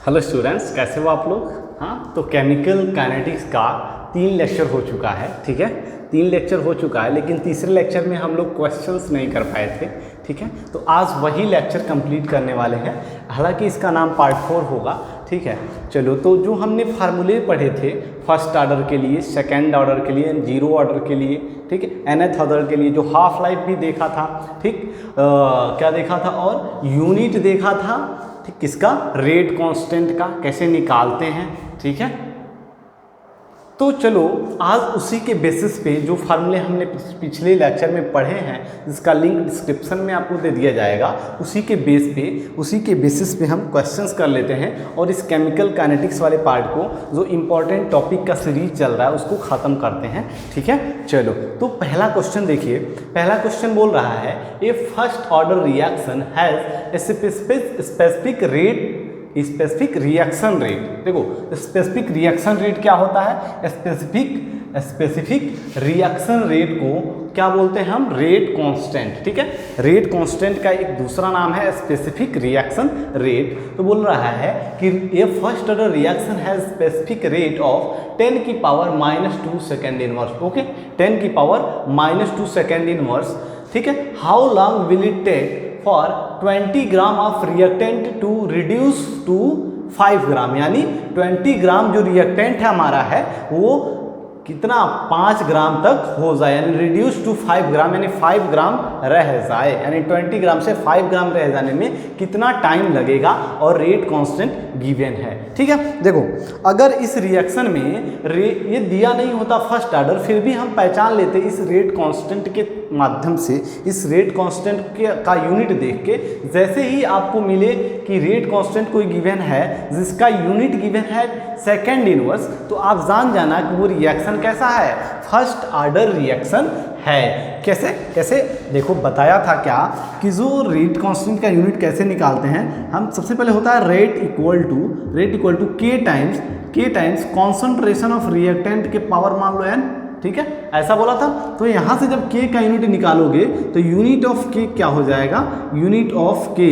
Hello students, कैसे हो आप लोग। हाँ, तो केमिकल काइनेटिक्स का 3 लेक्चर हो चुका है। ठीक है, 3 लेक्चर हो चुका है, लेकिन तीसरे लेक्चर में हम लोग क्वेश्चंस नहीं कर पाए थे। ठीक है, तो आज वही लेक्चर कंप्लीट करने वाले हैं। हालांकि इसका नाम पार्ट 4 होगा। ठीक है, चलो, तो जो हमने फार्मूले पढ़े थे फर्स्ट ऑर्डर के लिए, सेकेंड ऑर्डर के लिए, जीरो ऑर्डर के लिए, ठीक है, nth ऑर्डर के लिए, जो हाफ लाइफ भी देखा था, ठीक, क्या देखा था, और यूनिट देखा था, ठीक, किसका, रेट कांस्टेंट का, कैसे निकालते हैं। ठीक है, तो चलो आज उसी के बेसिस पे जो फार्मूले हमने पिछले लेक्चर में पढ़े हैं, जिसका लिंक डिस्क्रिप्शन में आपको दे दिया जाएगा, उसी के बेसिस पे हम क्वेश्चंस कर लेते हैं और इस केमिकल काइनेटिक्स वाले पार्ट को, जो इम्पोर्टेंट टॉपिक का सीरीज चल रहा है, उसको ख़त्म करते हैं। ठीक है, चलो, तो पहला क्वेश्चन देखिए। पहला क्वेश्चन बोल रहा है, a first order reaction has specific reaction rate. देखो, स्पेसिफिक रिएक्शन रेट क्या होता है? स्पेसिफिक रिएक्शन रेट को क्या बोलते हैं हम? Rate constant. ठीक है, रेट कांस्टेंट का एक दूसरा नाम है स्पेसिफिक रिएक्शन रेट। तो बोल रहा है कि ये first order reaction has specific rate of 10 की पावर -2 सेकेंड इनवर्स। ओके, 10 की पावर -2 सेकेंड इनवर्स। ठीक है, how long will it take for 20 gram of reactant to reduce to 5 gram, यानी 20 ग्राम जो रिएक्टेंट है हमारा है वो कितना, 5 ग्राम तक हो जाए, यानी रिड्यूस टू 5 ग्राम, यानी 5 ग्राम रह जाए, यानी 20 ग्राम से 5 ग्राम रह जाने में कितना टाइम लगेगा, और रेट कांस्टेंट गिवन है। ठीक है, देखो, अगर इस रिएक्शन में ये दिया नहीं होता फर्स्ट ऑर्डर, फिर भी हम पहचान लेते इस रेट कांस्टेंट के माध्यम से, इस रेट कांस्टेंट का यूनिट देख के। जैसे ही आपको मिले कि रेट कांस्टेंट कोई गिवन है जिसका यूनिट गिवन है सेकेंड इनवर्स, तो आप जान जाना कि वो रिएक्शन कैसा है, फर्स्ट ऑर्डर रिएक्शन है। कैसे देखो, बताया था क्या कि जो रेट कांस्टेंट का यूनिट कैसे निकालते हैं हम। सबसे पहले होता है रेट इक्वल टू के टाइम्स कॉन्सेंट्रेशन ऑफ रिएक्टेंट के पावर मान लो n। ठीक है, ऐसा बोला था। तो यहाँ से जब k का यूनिट निकालोगे तो यूनिट ऑफ k क्या हो जाएगा? यूनिट ऑफ k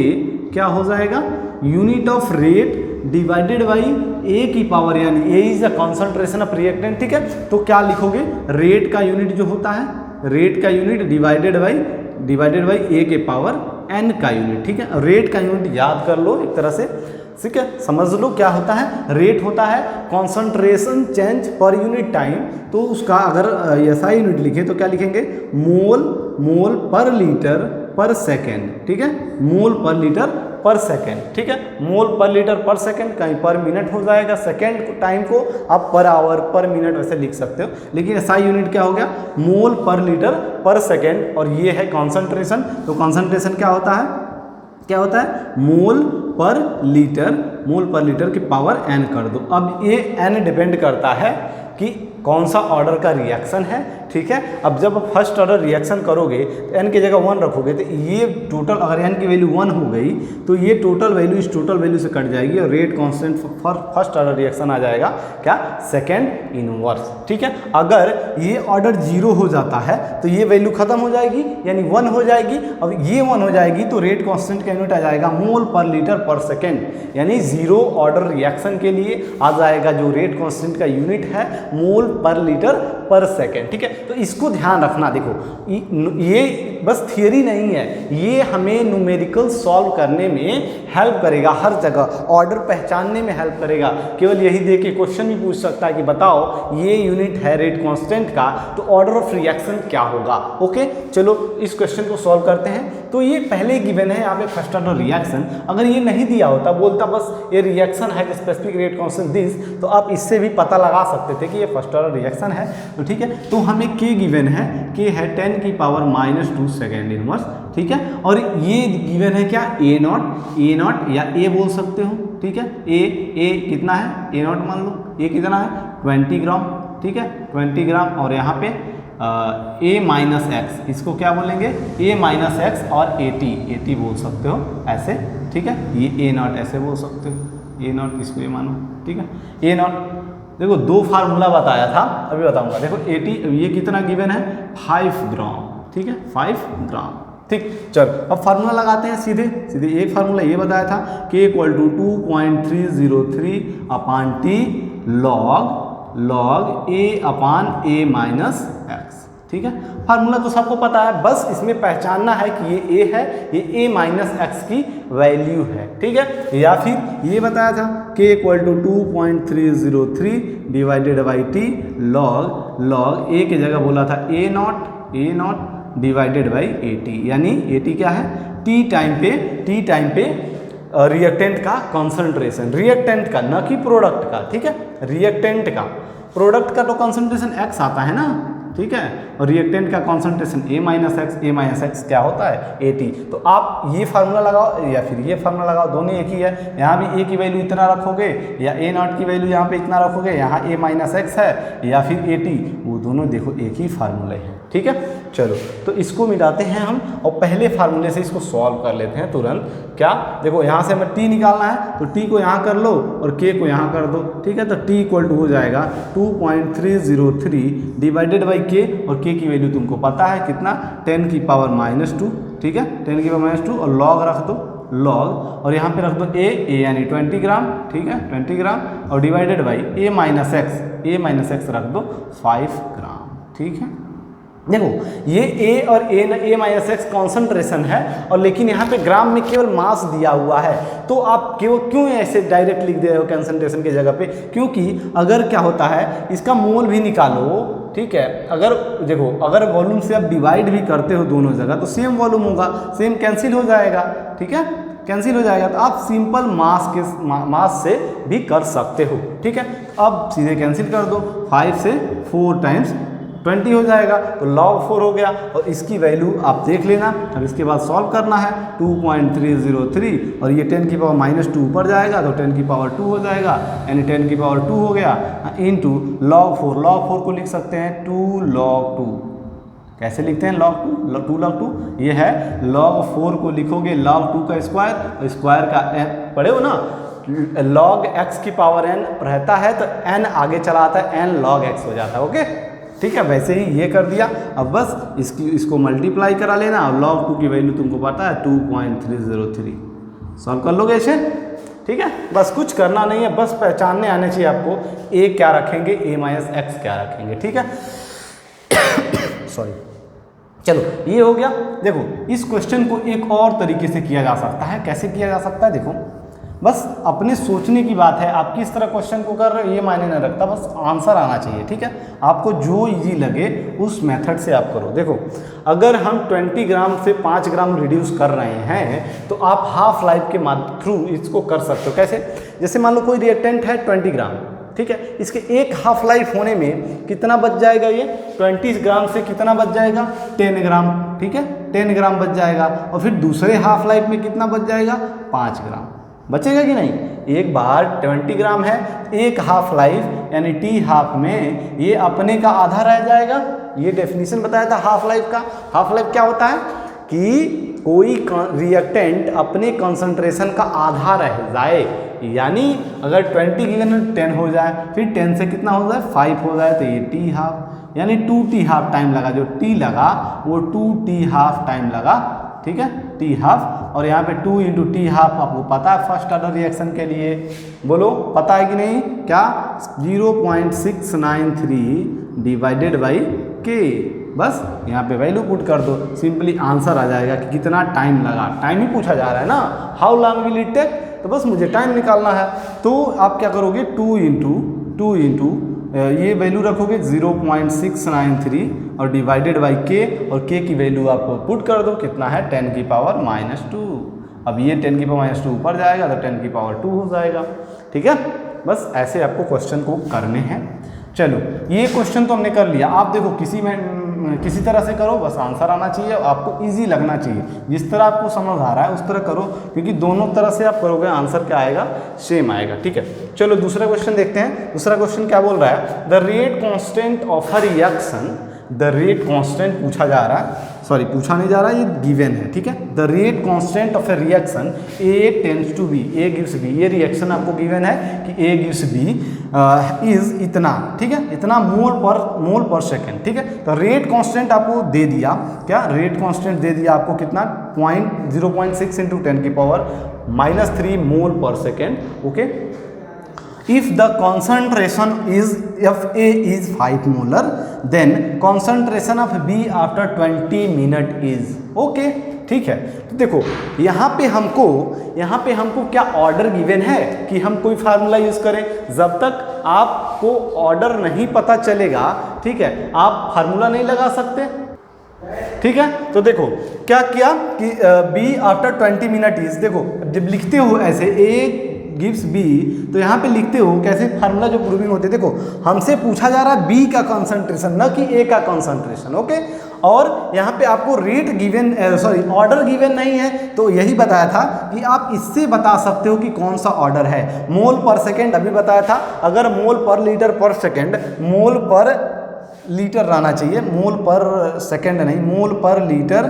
क्या हो जाएगा? Unit of rate divided by a की पावर, यानी a is the concentration of reactant. ठीक है, तो क्या लिखोगे? रेट का यूनिट जो होता है, रेट का यूनिट डिवाइडेड बाई a के पावर n का यूनिट। ठीक है, रेट का यूनिट याद कर लो एक तरह से। ठीक है, समझ लो क्या होता है। रेट होता है concentration change per unit time. तो उसका अगर SI यूनिट लिखे तो क्या लिखेंगे? मोल पर लीटर पर सेकेंड। ठीक है, मोल पर लीटर पर सेकेंड। ठीक है, मोल पर लीटर पर सेकेंड, कहीं पर मिनट हो जाएगा, सेकेंड टाइम को आप पर आवर पर मिनट वैसे लिख सकते हो, लेकिन SI यूनिट क्या हो गया? मोल पर लीटर पर सेकेंड। और ये है कॉन्सेंट्रेशन। तो कॉन्सेंट्रेशन क्या होता है? मोल पर लीटर की पावर n कर दो। अब ये n डिपेंड करता है कि कौन सा ऑर्डर का रिएक्शन है। ठीक है, अब जब फर्स्ट ऑर्डर रिएक्शन करोगे तो n की जगह 1 रखोगे, तो ये टोटल, अगर n की वैल्यू 1 हो गई तो ये टोटल वैल्यू इस टोटल वैल्यू से कट जाएगी, और rate constant for first order reaction आ जाएगा क्या? Second inverse. ठीक है, अगर ये ऑर्डर 0 हो जाता है तो ये वैल्यू खत्म हो जाएगी, यानी 1 हो जाएगी। अब ये 1 हो जाएगी तो रेट कांस्टेंट का यूनिट आ जाएगा मोल पर लीटर पर सेकेंड, यानी 0 ऑर्डर रिएक्शन के लिए आ जाएगा जो रेट कांस्टेंट का यूनिट है, मोल पर लीटर पर सेकेंड। ठीक है, तो इसको ध्यान रखना। देखो, ये बस थियरी नहीं है, ये हमें न्यूमेरिकल सॉल्व करने में हेल्प करेगा, हर जगह ऑर्डर पहचानने में हेल्प करेगा। केवल यही देख के क्वेश्चन भी पूछ सकता है कि बताओ ये यूनिट है रेट कांस्टेंट का, तो ऑर्डर ऑफ रिएक्शन क्या होगा। ओके, चलो इस क्वेश्चन को सॉल्व करते हैं। तो ये पहले गिवन है यहाँ पे फर्स्ट ऑर्डर रिएक्शन। अगर ये नहीं दिया होता, बोलता बस ये रिएक्शन है स्पेसिफिक रेट कांस्टेंट दिस, तो आप इससे भी पता लगा सकते थे कि ये फर्स्ट ऑर्डर रिएक्शन है। तो ठीक है, तो हमें k गिवन है, k है 10 की पावर -2 सेकेंड इनवर्स। ठीक है, और ये गिवन है क्या? a नॉट या a बोल सकते हो। ठीक है, a कितना है? a नॉट मान लो, a कितना है? 20 ग्राम। ठीक है, 20 ग्राम, और यहाँ पे a माइनस एक्स, इसको क्या बोलेंगे? a माइनस एक्स, और at बोल सकते हो ऐसे। ठीक है, ये a नॉट ऐसे बोल सकते हो, a नॉट इसको ये मानो। ठीक है, a नॉट, देखो 2 फार्मूला बताया था, अभी बताऊंगा। देखो 80, ये कितना गिवन है? 5 ग्राम। ठीक है, 5 ग्राम। ठीक, चलो अब फार्मूला लगाते हैं सीधे सीधे। एक फार्मूला ये बताया था k equal to 2.303 upon T log a upon a minus x. ठीक है, फार्मूला तो सबको पता है, बस इसमें पहचानना है कि ये a है, ये a माइनस एक्स की वैल्यू है। ठीक है, या फिर ये बताया था k equal to 2.303 divided by T log a की जगह बोला था a not divided by A T, यानी ए टी क्या है, टी टाइम पे रिएक्टेंट का कॉन्सेंट्रेशन, रिएक्टेंट का न कि प्रोडक्ट का। ठीक है, रिएक्टेंट का, प्रोडक्ट का तो कॉन्सेंट्रेशन एक्स आता है ना। ठीक है, और रिएक्टेंट का कॉन्सेंट्रेशन ए माइनस एक्स क्या होता है, ए टी। तो आप ये फार्मूला लगाओ या फिर ये फार्मूला लगाओ, दोनों एक ही है। यहाँ भी ए की वैल्यू इतना रखोगे या ए नॉट की वैल्यू यहाँ पे इतना रखोगे, यहाँ ए माइनस एक्स है या फिर ए टी, वो दोनों देखो एक ही फार्मूले हैं। ठीक है, चलो तो इसको मिलाते हैं हम और पहले फार्मूले से इसको सॉल्व कर लेते हैं तुरंत। क्या, देखो यहाँ से हमें टी निकालना है तो टी को यहाँ कर लो और के को यहाँ कर दो। ठीक है, तो टी इक्वल टू हो जाएगा 2.303 डिवाइडेड बाई के, और के की वैल्यू तुमको पता है कितना, 10 की पावर -2। ठीक है, 10 की पावर -2 और लॉग रख दो लॉग, और यहाँ पे रख दो ए यानी 20 ग्राम। ठीक है, 20 ग्राम और divided by A minus x रख दो 5 ग्राम। ठीक है, देखो ये A और A माइनस एक्स कॉन्सेंट्रेशन है, और लेकिन यहाँ पे ग्राम में केवल मास दिया हुआ है, तो आप क्यों ऐसे डायरेक्ट लिख दे रहे हो कंसंट्रेशन की जगह पे, क्योंकि अगर क्या होता है इसका मोल भी निकालो। ठीक है, अगर देखो अगर वॉल्यूम से आप डिवाइड भी करते हो दोनों जगह तो सेम वॉल्यूम होगा, सेम कैंसिल हो जाएगा। ठीक है, कैंसिल हो जाएगा, तो आप सिंपल मास से भी कर सकते हो। ठीक है, अब सीधे कैंसिल कर दो, 5 से 4 टाइम्स 20 हो जाएगा, तो log 4 हो गया, और इसकी वैल्यू आप देख लेना। अब इसके बाद सॉल्व करना है 2.303, और ये 10 की पावर -2 ऊपर जाएगा तो 10 की पावर 2 हो जाएगा, यानी 10 की पावर 2 हो गया इनटू log 4 को लिख सकते हैं 2 log 2। कैसे लिखते हैं log 2 log 2, ये है log 4 को लिखोगे log 2 का स्क्वायर, और स्क्वायर का n पढ़े हो ना, log x की पावर n रहता है तो n आगे चला आता है, n log x हो जाता है। ओके, ठीक है, वैसे ही ये कर दिया। अब बस इसको मल्टीप्लाई करा लेना, और log 2 की वैल्यू तुमको पता है 2.303, सॉल्व कर लोगे ऐसे। ठीक है, बस कुछ करना नहीं है, बस पहचानने आने चाहिए आपको a क्या रखेंगे, a माइनस एक्स क्या रखेंगे। ठीक है, सॉरी, चलो ये हो गया। देखो इस क्वेश्चन को एक और तरीके से किया जा सकता है। कैसे किया जा सकता है, देखो बस अपने सोचने की बात है, आप किस तरह क्वेश्चन को कर रहे हो ये मायने नहीं रखता, बस आंसर आना चाहिए। ठीक है, आपको जो इजी लगे उस मेथड से आप करो। देखो अगर हम 20 ग्राम से 5 ग्राम रिड्यूस कर रहे हैं तो आप हाफ लाइफ के थ्रू इसको कर सकते हो। कैसे, जैसे मान लो कोई रिएक्टेंट है 20 ग्राम, ठीक है, इसके एक हाफ लाइफ होने में कितना बच जाएगा, ये 20 ग्राम से कितना बच जाएगा, 10 ग्राम। ठीक है, 10 ग्राम बच जाएगा, और फिर दूसरे हाफ लाइफ में कितना बच जाएगा, 5 ग्राम बचेगा कि नहीं। एक बार 20 ग्राम है, एक हाफ लाइफ यानी टी हाफ में ये अपने का आधा रह जाएगा। ये डेफिनेशन बताया था हाफ लाइफ का। हाफ लाइफ क्या होता है कि कोई रिएक्टेंट अपने कंसंट्रेशन का आधा रह जाए, यानी अगर 20 की जगह 10 हो जाए, फिर 10 से कितना हो जाए 5 हो जाए, तो ये टी हाफ यानी 2t हाफ टाइम लगा, जो t लगा वो 2t हाफ टाइम लगा। ठीक है, टी हाफ, और यहाँ पे 2 × टी हाफ आपको पता है फर्स्ट ऑर्डर रिएक्शन के लिए, बोलो पता है कि नहीं, क्या 0.693 डिवाइडेड बाई के। बस यहाँ पे वैल्यू पुट कर दो, सिंपली आंसर आ जाएगा कि कितना टाइम लगा। टाइम ही पूछा जा रहा है ना, how long will it take, तो बस मुझे टाइम निकालना है। तो आप क्या करोगे, 2 × ये वैल्यू रखोगे 0.693 और डिवाइडेड बाई के, और के की वैल्यू आपको पुट कर दो, कितना है 10 की पावर -2। अब ये 10 की पावर -2 ऊपर जाएगा तो 10 की पावर 2 हो जाएगा। ठीक है, बस ऐसे आपको क्वेश्चन को करने हैं। चलो ये क्वेश्चन तो हमने कर लिया। आप देखो किसी तरह से करो, बस आंसर आना चाहिए, आपको इजी लगना चाहिए। जिस तरह आपको समझ आ रहा है उस तरह करो, क्योंकि दोनों तरह से आप करोगे आंसर क्या आएगा, सेम आएगा। ठीक है, चलो दूसरा क्वेश्चन देखते हैं। दूसरा क्वेश्चन क्या बोल रहा है, the rate constant of a reaction, the rate constant पूछा जा रहा है। सॉरी पूछा नहीं जा रहा, ये गिवन है, ठीक है। The rate constant of a reaction A tends to be, A gives B, ये रिएक्शन आपको गिवन है कि ए गिव्स बी इज इतना, ठीक है, इतना मोल पर सेकेंड, ठीक है। तो रेट कांस्टेंट आपको दे दिया, क्या रेट कांस्टेंट दे दिया आपको कितना 0.6 इंटू 10 की पावर -3 मोल पर second, okay. If the concentration is Fa is 5 molar, then concentration of B after 20 minute is okay, ठीक है। तो देखो यहाँ पे हमको क्या ऑर्डर गिवन है कि हम कोई फार्मूला यूज करें। जब तक आपको ऑर्डर नहीं पता चलेगा, ठीक है, आप फार्मूला नहीं लगा सकते, ठीक है। तो देखो क्या किया कि B आफ्टर 20 मिनट इज, देखो जब लिखते हो ऐसे A गिव्स बी, तो यहाँ पे लिखते हो कैसे फार्मूला जो प्रूविंग होते हैं। देखो हमसे पूछा जा रहा है बी का कंसंट्रेशन, न कि ए का कंसंट्रेशन, ओके। और यहाँ पे आपको rate given, sorry order given नहीं है, तो यही बताया था कि आप इससे बता सकते हो कि कौन सा ऑर्डर है। मोल पर सेकेंड अभी बताया था, अगर मोल पर लीटर पर सेकेंड, मोल पर लीटर रहना चाहिए, मोल पर सेकेंड नहीं, मोल पर लीटर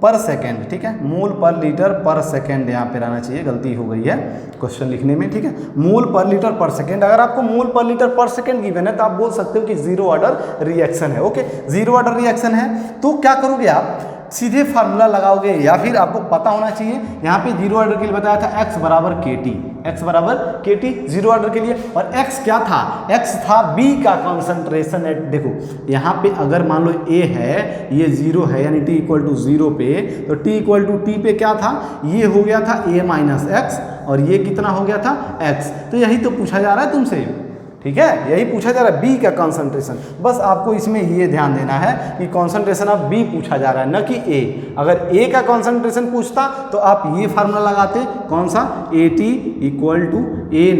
पर सेकेंड, ठीक है, मोल पर लीटर पर सेकेंड यहाँ पे रहना चाहिए, गलती हो गई है क्वेश्चन लिखने में, ठीक है। मोल पर लीटर पर सेकेंड, अगर आपको मोल पर लीटर पर सेकेंड गिवन है तो आप बोल सकते हो कि जीरो ऑर्डर रिएक्शन है, ओके। जीरो ऑर्डर रिएक्शन है तो क्या करोगे आप, सीधे फार्मूला लगाओगे, या फिर आपको पता होना चाहिए, यहाँ पे जीरो ऑर्डर के लिए बताया था x बराबर KT, x बराबर KT जीरो ऑर्डर के लिए, और x क्या था, x था B का कॉन्सेंट्रेशन एट, देखो यहाँ पे अगर मान लो A है, ये जीरो है यानी t इक्वल टू 0 पे, तो t इक्वल टू t पे क्या था, ये हो गया था A माइनस एक्स, और ये कितना हो गया था x। तो यही तो पूछा जा रहा है तुमसे, ठीक है, यही पूछा जा रहा है बी का कंसंट्रेशन। बस आपको इसमें ये ध्यान देना है कि कंसंट्रेशन ऑफ बी पूछा जा रहा है, न कि ए। अगर ए का कंसंट्रेशन पूछता तो आप ये फार्मूला लगाते, कौन सा, AT equal to A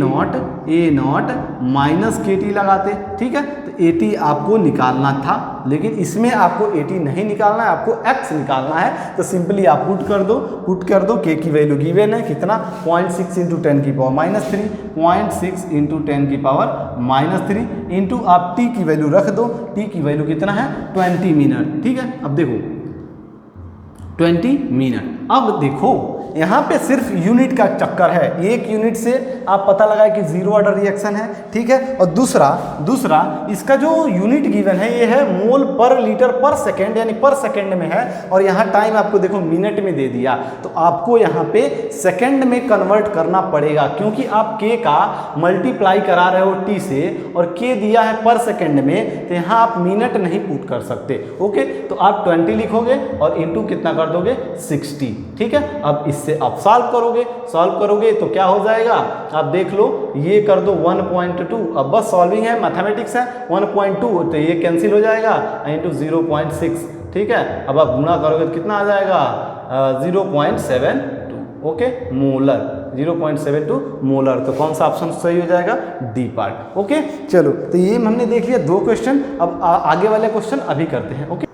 not minus KT लगाते, ठीक है। तो AT आपको निकालना था, लेकिन इसमें आपको AT नहीं निकालना है, आपको x निकालना है। तो सिंपली आप पुट कर दो, K की वैल्यू गिवन है कितना, 0.6 इंटू 10 की पावर -3, 0.6 इंटू 10 की पावर -3 इंटू आप t की वैल्यू रख दो, t की वैल्यू कितना है 20 मिनट, ठीक है। अब देखो 20 मिनट, अब देखो यहाँ पे सिर्फ यूनिट का चक्कर है, एक यूनिट से आप पता लगाए कि जीरो ऑर्डर रिएक्शन है, ठीक है। और दूसरा इसका जो यूनिट गिवन है ये है मोल पर लीटर पर सेकेंड, यानी पर सेकेंड में है, और यहाँ टाइम आपको देखो मिनट में दे दिया, तो आपको यहाँ पे सेकेंड में कन्वर्ट करना पड़ेगा, क्योंकि आप K का मल्टीप्लाई करा रहे हो T से, और K दिया है पर सेकेंड में, तो यहाँ आप मिनट नहीं पुट कर सकते, ओके। तो आप 20 लिखोगे और इंटू कितना कर दोगे 60, ठीक है। अब इससे आप सॉल्व करोगे तो क्या हो जाएगा, आप देख लो, ये कर दो 1.2, अब बस सॉल्विंग है, मैथमेटिक्स है, 1.2 तो ये कैंसिल हो जाएगा इंटू 0.6, ठीक है। अब आप गुणा करोगे तो कितना आ जाएगा 0.72, ओके, मोलर, 0.72 मोलर। तो कौन सा ऑप्शन सही हो जाएगा, डी पार्ट, ओके। चलो तो ये हमने देख लिया 2 क्वेश्चन, अब आगे वाले क्वेश्चन अभी करते हैं, ओके।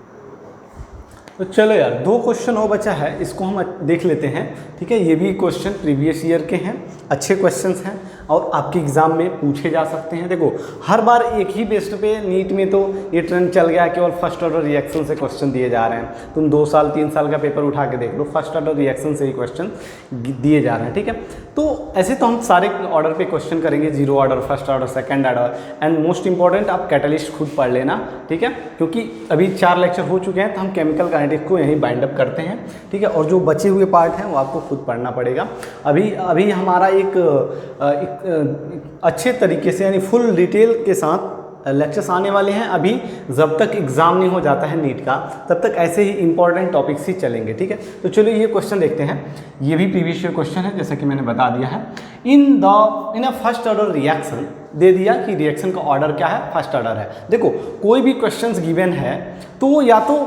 तो चलो यार 2 क्वेश्चन हो बचा है, इसको हम देख लेते हैं, ठीक है। ये भी क्वेश्चन प्रीवियस ईयर के हैं, अच्छे क्वेश्चंस हैं और आपके एग्जाम में पूछे जा सकते हैं। देखो हर बार एक ही बेस्ट पे नीट में तो ये ट्रेंड चल गया, केवल फर्स्ट ऑर्डर रिएक्शन से क्वेश्चन दिए जा रहे हैं। तुम 2 साल 3 साल का पेपर उठा के देख लो, फर्स्ट ऑर्डर रिएक्शन से ही क्वेश्चन दिए जा रहे हैं, ठीक है। तो ऐसे तो हम सारे ऑर्डर पे क्वेश्चन करेंगे, zero order, first order, second order, and most important आप कैटलिस्ट खुद पढ़ लेना, ठीक है, क्योंकि अभी 4 लेक्चर हो चुके हैं, तो हम केमिकल काइनेटिक्स को यहीं बाइंड अप करते हैं, ठीक है। और जो बचे हुए पार्ट हैं वो आपको खुद पढ़ना पड़ेगा। अभी हमारा एक अच्छे तरीके से यानी फुल डिटेल के साथ लेक्चर्स आने वाले हैं। अभी जब तक एग्ज़ाम नहीं हो जाता है नीट का, तब तक ऐसे ही इंपॉर्टेंट टॉपिक्स ही चलेंगे, ठीक है। तो चलिए ये क्वेश्चन देखते हैं, ये भी प्रीवियस ईयर क्वेश्चन है, जैसा कि मैंने बता दिया है। इन अ फर्स्ट ऑर्डर रिएक्शन दे दिया कि रिएक्शन का ऑर्डर क्या है, फर्स्ट ऑर्डर है। देखो कोई भी क्वेश्चंस गिवन है तो या तो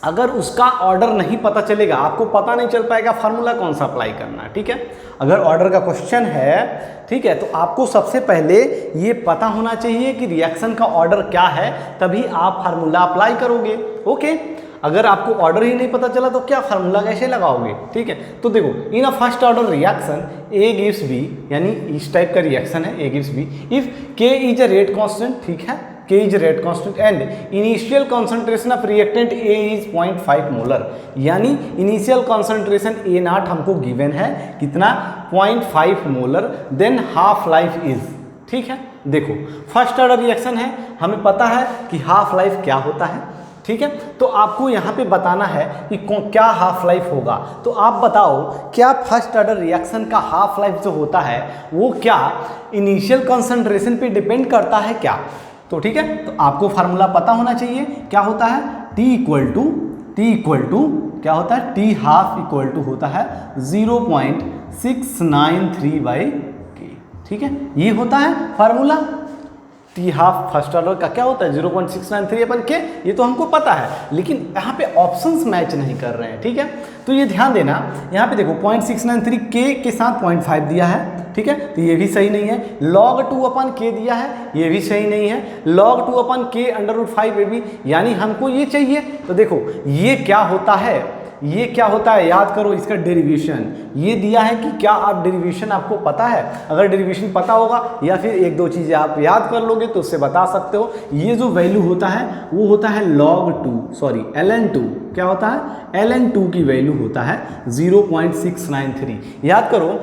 अगर उसका ऑर्डर नहीं पता चलेगा, आपको पता नहीं चल पाएगा फार्मूला कौन सा अप्लाई करना है, ठीक है। अगर ऑर्डर का क्वेश्चन है, ठीक है, तो आपको सबसे पहले ये पता होना चाहिए कि रिएक्शन का ऑर्डर क्या है, तभी आप फार्मूला अप्लाई करोगे, ओके। अगर आपको ऑर्डर ही नहीं पता चला तो क्या फार्मूला कैसे लगाओगे, ठीक है। तो देखो in a first order reaction A gives B, यानी इस टाइप का रिएक्शन है, A gives B if K is a rate constant, ठीक है, K is rate constant and initial concentration of reactant A is 0.5 molar, यानी initial concentration A0 हमको given है कितना 0.5 molar, then half life is, ठीक है। देखो फर्स्ट ऑर्डर रिएक्शन है, हमें पता है कि हाफ लाइफ क्या होता है, ठीक है। तो आपको यहाँ पे बताना है कि क्या हाफ लाइफ होगा। तो आप बताओ क्या फर्स्ट ऑर्डर रिएक्शन का हाफ लाइफ जो होता है वो क्या इनिशियल कंसंट्रेशन पे डिपेंड करता है क्या? तो ठीक है, तो आपको फार्मूला पता होना चाहिए। क्या होता है? T इक्वल टू क्या होता है? T हाफ इक्वल टू होता है 0.693/K, ठीक है। ये होता है formula. T half first order का क्या होता है? 0.693/K, ये तो हमको पता है, लेकिन यहाँ पे ऑप्शंस मैच नहीं कर रहे हैं, ठीक है। तो ये ध्यान देना, यहाँ पे देखो 0.693K के साथ 0.5 दिया है, ठीक है, तो ये भी सही नहीं है। log 2/K दिया है, ये भी सही नहीं है। log 2/K √5 ये भी, यानी हमको ये चाहिए। तो देखो ये क्या होता है, ये क्या होता है, याद करो इसका डेरिवेशन। ये दिया है कि क्या आप डेरिवेशन आपको पता है? अगर डेरिवेशन पता होगा या फिर एक दो चीज़ें आप याद कर लोगे तो उससे बता सकते हो। ये जो वैल्यू होता है वो होता है ln2 क्या होता है? ln2 की वैल्यू होता है 0.693। याद करो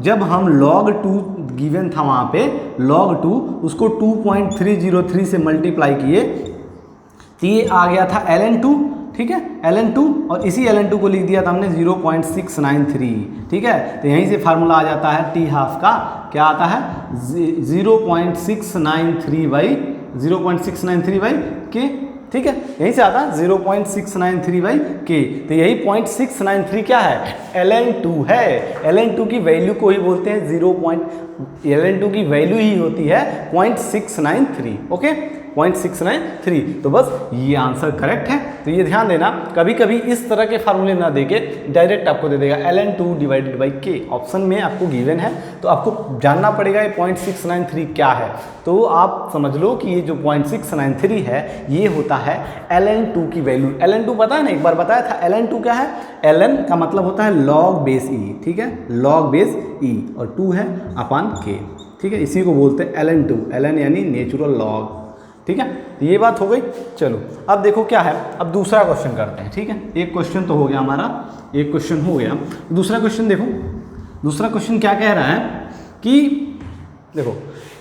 जब हम log 2 गिवन था वहाँ पे log 2 उसको 2.303 से मल्टीप्लाई किए तो ये आ गया था ln2, ठीक है, ln2, और इसी ln2 को लिख दिया था हमने 0.693, ठीक है। तो यहीं से फार्मूला आ जाता है T हाफ का, क्या आता है 0.693/K, ठीक है, यहीं से आता है 0.693/K। तो यही 0.693 क्या है? ln2 है। ln2 की वैल्यू को ही बोलते हैं ln2 की वैल्यू ही होती है 0.693, ओके, 0.693। तो बस ये आंसर करेक्ट है। तो ये ध्यान देना, कभी कभी इस तरह के फार्मूले ना देके डायरेक्ट आपको दे देगा ln2/K, ऑप्शन में आपको गिवन है, तो आपको जानना पड़ेगा ये 0.693 क्या है। तो आप समझ लो कि ये जो 0.693 है ये होता है ln2 की वैल्यू। ln2 पता है ना, एक बार बताया था। ln2 क्या है? ln का मतलब होता है log बेस e, ठीक है, log बेस e, और 2 है अपान K, ठीक है, इसी को बोलते हैं ln2, ln यानी नेचुरल लॉग, ठीक है। ये बात हो गई। चलो अब देखो क्या है, अब दूसरा क्वेश्चन करते हैं, ठीक है। एक क्वेश्चन तो हो गया हमारा, एक क्वेश्चन हो गया। दूसरा क्वेश्चन देखो, दूसरा क्वेश्चन क्या कह रहा है कि देखो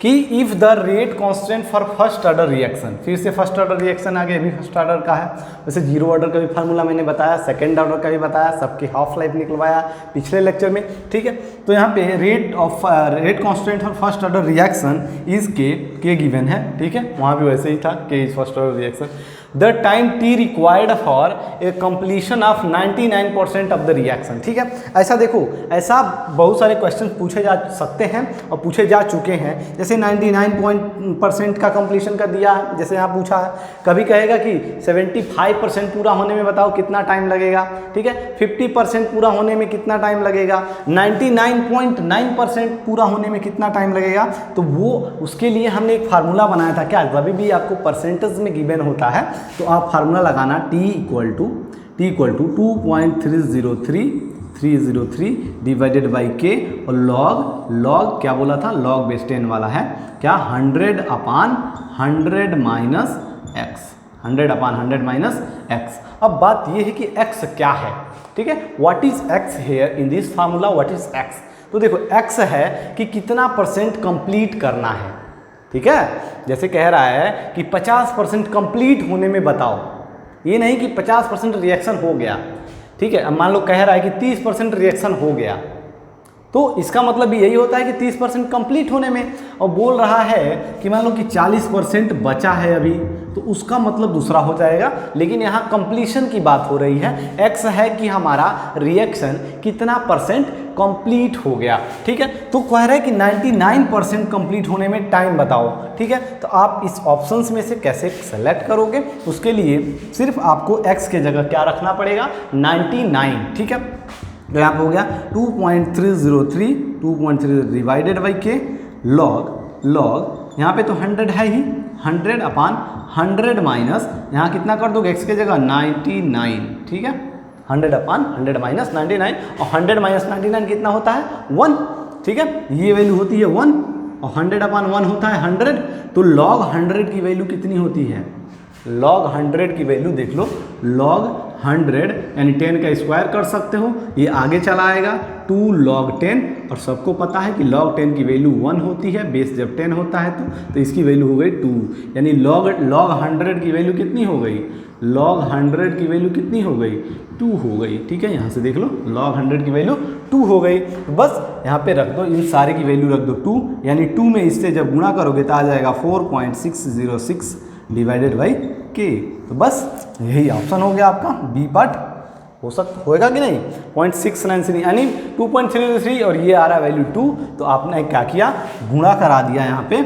कि if the rate constant for first order reaction, फिर से फर्स्ट ऑर्डर रिएक्शन आ गया, अभी फर्स्ट ऑर्डर का है। वैसे जीरो ऑर्डर का भी फार्मूला मैंने बताया, सेकंड ऑर्डर का भी बताया, सबकी हाफ लाइफ निकलवाया पिछले लेक्चर में, ठीक है। तो यहाँ पे rate constant for first order reaction is के गिवन है, ठीक है, वहाँ भी वैसे ही था, के is first order reaction. The time T required for a completion of 99% of the reaction, ठीक है। ऐसा देखो, ऐसा बहुत सारे क्वेश्चन पूछे जा सकते हैं और पूछे जा चुके हैं। जैसे 99% का कंप्लीशन का दिया है, जैसे यहाँ पूछा है। कभी कहेगा कि 75% पूरा होने में बताओ कितना टाइम लगेगा, ठीक है, 50% पूरा होने में कितना टाइम लगेगा, 99.9% पूरा होने में कितना टाइम लगेगा। तो वो उसके लिए हमने एक फार्मूला बनाया था। क्या जब भी आपको परसेंटेज में गिवन होता है तो आप फार्मूला लगाना T equal to 2.303303 divided by K, और log क्या बोला था, log बेस 10 वाला है, क्या 100/100 माइनस x, 100/100 माइनस x। अब बात ये है कि x क्या है, ठीक है, what is x here in this formula, what is x। तो देखो x है कि कितना % कंप्लीट करना है, ठीक है। जैसे कह रहा है कि 50% कंप्लीट होने में बताओ, ये नहीं कि 50% रिएक्शन हो गया, ठीक है। अब मान लो कह रहा है कि 30% रिएक्शन हो गया, तो इसका मतलब यही होता है कि 30% कंप्लीट होने में, और बोल रहा है कि मान लो कि 40% बचा है अभी, तो उसका मतलब दूसरा हो जाएगा। लेकिन यहाँ कंप्लीशन की बात हो रही है, एक्स है कि हमारा रिएक्शन कितना % कंप्लीट हो गया, ठीक है। तो कह रहा है कि 99% कंप्लीट होने में टाइम बताओ, ठीक है। तो आप इस ऑप्शंस में से कैसे सेलेक्ट करोगे, उसके लिए सिर्फ आपको x के जगह क्या रखना पड़ेगा, 99, ठीक है। तो यहाँ पे हो गया 2.303 डिवाइडेड बाई K, log यहाँ पे तो 100 है ही, 100/100 माइनस यहाँ कितना कर दोगे x के जगह 99, ठीक है, 100/100 माइनस 99, और 100 माइनस 99 कितना होता है 1, ठीक है, ये वैल्यू होती है 1, और 100/1 होता है 100, तो log 100 की वैल्यू कितनी होती है? log 100 की वैल्यू देख लो, log 100 यानी 10 का स्क्वायर कर सकते हो, ये आगे चला आएगा 2 log 10, और सबको पता है कि log 10 की वैल्यू 1 होती है, बेस जब 10 होता है तो इसकी वैल्यू हो गई 2, यानी log 100 की वैल्यू कितनी हो गई? log 100 की वैल्यू कितनी हो गई? 2 हो गई। ठीक है, यहाँ से देख लो log 100 की वैल्यू 2 हो गई। तो बस यहाँ पे रख दो, इन सारे की वैल्यू रख दो 2, यानी 2 में इससे जब गुणा करोगे तो आ जाएगा 4.606 डिवाइडेड बाई के। तो बस यही ऑप्शन हो गया आपका बी पार्ट। होएगा कि नहीं? 0.693 यानी 2.303, और ये आ रहा है वैल्यू 2, तो आपने क्या किया? गुणा करा दिया यहाँ पे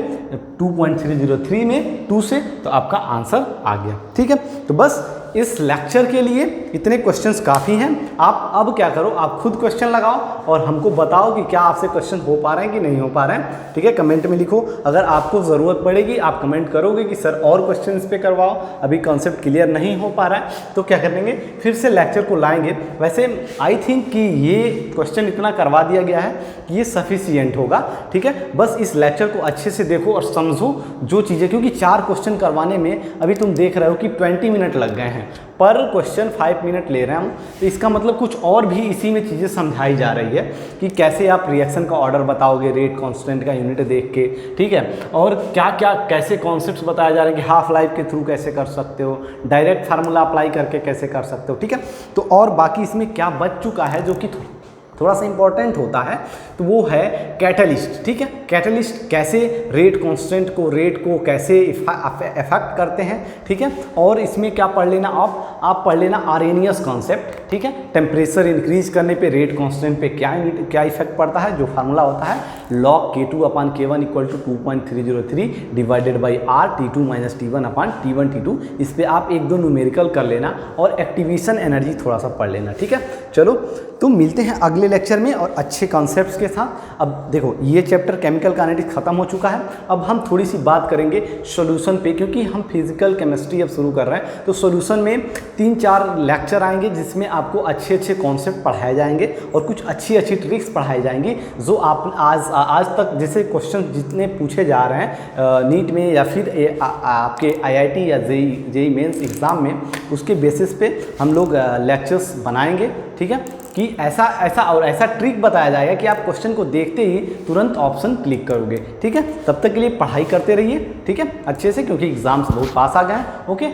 2.303 में 2 से, तो आपका आंसर आ गया। ठीक है, तो बस इस लेक्चर के लिए इतने क्वेश्चंस काफ़ी हैं। आप अब क्या करो, आप खुद क्वेश्चन लगाओ और हमको बताओ कि क्या आपसे क्वेश्चन हो पा रहे हैं कि नहीं हो पा रहे हैं। ठीक है, कमेंट में लिखो। अगर आपको ज़रूरत पड़ेगी, आप कमेंट करोगे कि सर और क्वेश्चन इस पे करवाओ, अभी कॉन्सेप्ट क्लियर नहीं हो पा रहा है, तो क्या करेंगे, फिर से लेक्चर को लाएंगे। वैसे आई थिंक कि ये क्वेश्चन इतना करवा दिया गया है कि ये सफिशियंट होगा। ठीक है, बस इस लेक्चर को अच्छे से देखो और समझो जो चीज़ें, क्योंकि 4 क्वेश्चन करवाने में अभी तुम देख रहे हो कि 20 मिनट लग गए हैं, पर क्वेश्चन 5 मिनट ले रहे हैं हम, तो इसका मतलब कुछ और भी इसी में चीज़ें समझाई जा रही है कि कैसे आप रिएक्शन का ऑर्डर बताओगे रेट कांस्टेंट का यूनिट देख के। ठीक है, और क्या क्या कैसे कॉन्सेप्ट्स बताए जा रहे हैं कि हाफ लाइफ के थ्रू कैसे कर सकते हो, डायरेक्ट फार्मूला अप्लाई करके कैसे कर सकते हो। ठीक है, तो और बाकी इसमें क्या बच चुका है जो कि थोड़ा सा इंपॉर्टेंट होता है, तो वो है कैटलिस्ट। ठीक है, कैटलिस्ट कैसे रेट कांस्टेंट को, रेट को कैसे इफेक्ट करते हैं। ठीक है, और इसमें क्या पढ़ लेना आप पढ़ लेना आरेनियस कॉन्सेप्ट। ठीक है, टेम्परेचर इंक्रीज करने पे रेट कांस्टेंट पे क्या इफेक्ट पड़ता है, जो फार्मूला होता है log K2/K1 = 2.303 divided by R T2 - T1/T1 T2। इस पर आप 1-2 न्यूमेरिकल कर लेना और एक्टिवेशन एनर्जी थोड़ा सा पढ़ लेना। ठीक है, चलो तो मिलते हैं अगले लेक्चर में और अच्छे कॉन्सेप्ट्स के साथ। अब देखो ये चैप्टर केमिकल काइनेटिक्स खत्म हो चुका है, अब हम थोड़ी सी बात करेंगे सॉल्यूशन पे, क्योंकि हम फिजिकल केमिस्ट्री अब शुरू कर रहे हैं। तो सॉल्यूशन में 3-4 लेक्चर आएंगे जिसमें आपको अच्छे अच्छे कॉन्सेप्ट पढ़ाए जाएंगे और कुछ अच्छी अच्छी ट्रिक्स पढ़ाई जाएंगी, जो आप आज तक जैसे क्वेश्चन जितने पूछे जा रहे हैं नीट में या फिर आपके IIT या जेई मेंस एग्ज़ाम में, उसके बेसिस पे हम लोग लेक्चर्स बनाएंगे। ठीक है, कि ऐसा ट्रिक बताया जाएगा कि आप क्वेश्चन को देखते ही तुरंत ऑप्शन क्लिक करोगे। ठीक है, तब तक के लिए पढ़ाई करते रहिए। ठीक है, अच्छे से, क्योंकि एग्जाम्स बहुत पास आ गए हैं। ओके।